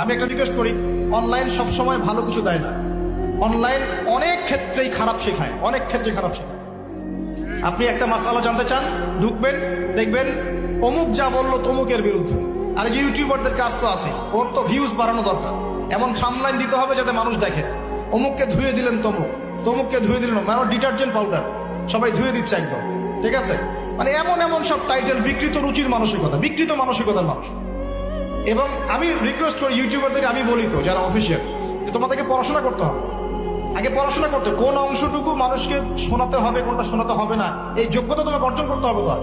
আমি একটা রিকোয়েস্ট করি, অনলাইন সবসময় ভালো কিছু দেয় না। অনলাইন অনেক ক্ষেত্রেই খারাপ শেখায়, অনেক ক্ষেত্রে খারাপ শেখায়। আপনি একটা মাসালা জানতে চান, ঢুকবেন, দেখবেন অমুক যা বললো তমুকের বিরুদ্ধে। আর এই যে ইউটিউবারদের কাজ তো আছে, ওর তো ভিউজ বাড়ানো দরকার, এমন সামলাইন দিতে হবে যাতে মানুষ দেখে। অমুককে ধুয়ে দিলেন তমুক, তমুককে ধুয়ে দিলেন, মানে ডিটারজেন্ট পাউডার সবাই ধুয়ে দিচ্ছে একদম, ঠিক আছে? মানে এমন এমন সব টাইটেল, বিকৃত রুচির মানসিকতা, বিকৃত মানসিকতার মানুষ। এবং আমি রিকোয়েস্ট করি ইউটিউবারদেরকে, আমি বলি তো যারা অফিসিয়াল, যে তোমাদেরকে পড়াশোনা করতে হবে। আগে পড়াশোনা করতে, কোন অংশটুকু মানুষকে শোনাতে হবে, কোনটা শোনাতে হবে না, এই যোগ্যতা তোমাকে অর্জন করতে হবে। তো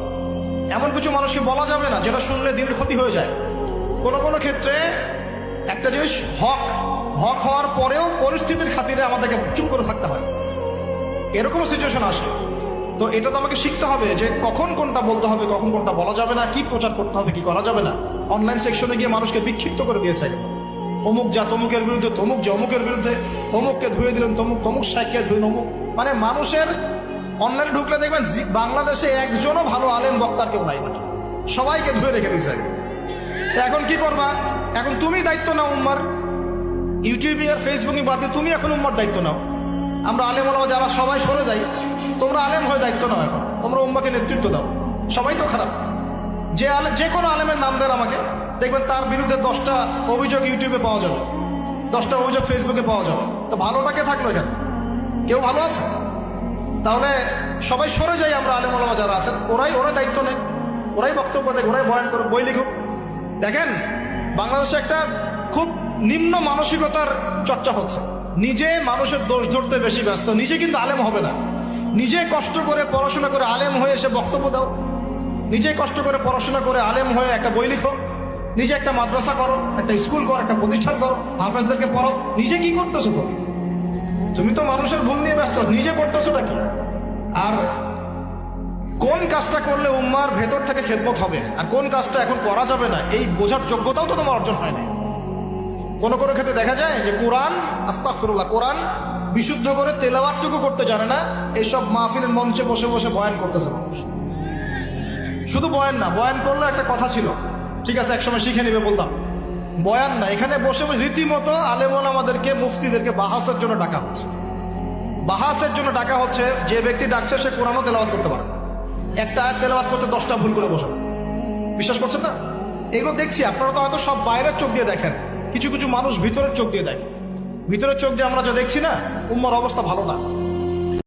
এমন কিছু মানুষকে বলা যাবে না যেটা শুনলে দিনের ক্ষতি হয়ে যায়। কোনো কোনো ক্ষেত্রে একটা জিনিস হক হক হওয়ার পরেও পরিস্থিতির খাতিরে আমাদেরকে চুপ করে থাকতে হয়, এরকম সিচুয়েশন আসে। তো এটা তো আমাকে শিখতে হবে যে কখন কোনটা বলতে হবে, কখন কোনটা বলা যাবে না, কি প্রচার করতে হবে, কি করা যাবে না। অনলাইন সেকশনে গিয়ে মানুষকে বিক্ষিপ্ত করে দিয়েছে, অমুক যা তমুকের বিরুদ্ধে, তমুক যা অমুকের বিরুদ্ধে, অমুককে ধুয়ে দিলেন তমুক, তমুক সাইকে ধুয়ে অমুক। মানে মানুষের অনলাইনে ঢুকলে দেখবেন বাংলাদেশে একজনও ভালো আলেম বক্তার কেউ নাই, মানে সবাইকে ধুয়ে রেখে দিয়েছে। এখন কি করবা? এখন তুমি দায়িত্ব নাও উম্মার, ইউটিউবে আর ফেসবুকে বাদ দিয়ে তুমি এখন উম্মার দায়িত্ব নাও। আমরা আলেম ওলামা যারা সবাই সরে যাই, তোমরা আলেম হয়ে দায়িত্ব নাও। এখন তোমরা উম্মাকে নেতৃত্ব দাও। সবাই তো খারাপ, যে কোনো আলেমের নাম দেন আমাকে, দেখবেন তার বিরুদ্ধে 10টা অভিযোগ ইউটিউবে পাওয়া যাবে, 10টা অভিযোগ ফেসবুকে পাওয়া যাবে। তো ভালোটাকে থাকলো কেন? কেউ ভালো আছে? তাহলে সবাই সরে যাই আমরা, আলেম ওলামা যারা আছেন ওরাই দায়িত্ব নেয়, ওরাই বক্তব্য দেয়, ওরাই বয়ান করে, বই লিখুক। দেখেন বাংলাদেশে একটা খুব নিম্ন মানসিকতার চর্চা হচ্ছে। নিজে মানুষের দোষ ধরতে বেশি ব্যস্ত, নিজে কিন্তু আলেম হবে না। নিজে কষ্ট করে পড়াশোনা করে আলেম হয়ে এসে বক্তব্য দাও, নিজে কষ্ট করে পড়াশোনা করে আলেম হয়ে একটা বই লিখো, নিজে একটা মাদ্রাসা করো, একটা স্কুল করো, একটা প্রতিষ্ঠান করো, হাফেজদেরকে পড়ো। নিজে কি করতেছো? তো তুমি তো মানুষের ভুল নিয়ে ব্যস্ত, নিজে করতেছোটা কি? আর কোন কাজটা করলে উম্মার ভেতর থেকে খেদমত হবে আর কোন কাজটা এখন করা যাবে না, এই বোঝার যোগ্যতাও তো তোমার অর্জন হয় না। কোনো কোনো ক্ষেত্রে দেখা যায় যে কোরআন, আস্তাগফিরুল্লাহ, কোরআন বিশুদ্ধ করে তেলাওয়াতটুকু করতে জানে না, এইসব মাহফিলের মঞ্চে বসে বসে বয়ান করতেছে মানুষ। শুধু বয়ান না, বয়ান করলে একটা কথা ছিল, ঠিক আছে, একসময় শিখে নিবে বলতাম, বয়ান না, এখানে বসে বসে রীতিমতো আলেম ওলামাদেরকে, মুফতিদেরকে বাহাসের জন্য ডাকা হচ্ছে। বাহাসের জন্য ডাকা হচ্ছে, যে ব্যক্তি ডাকছে সে কোরআনও তেলাওয়াত করতে পারে, একটা আয়াত তেলাওয়াত করতে 10টা ভুল করে বসে। বিশ্বাস করছেন না? এগুলো দেখছি, আপনারা তো হয়তো সব বাইরের চোখ দিয়ে দেখেন, কিছু কিছু মানুষ ভিতরের চোখ দিয়ে দেখে। ভিতরের চোখ দিয়ে আমরা যা দেখছি না, উম্মার অবস্থা ভালো না।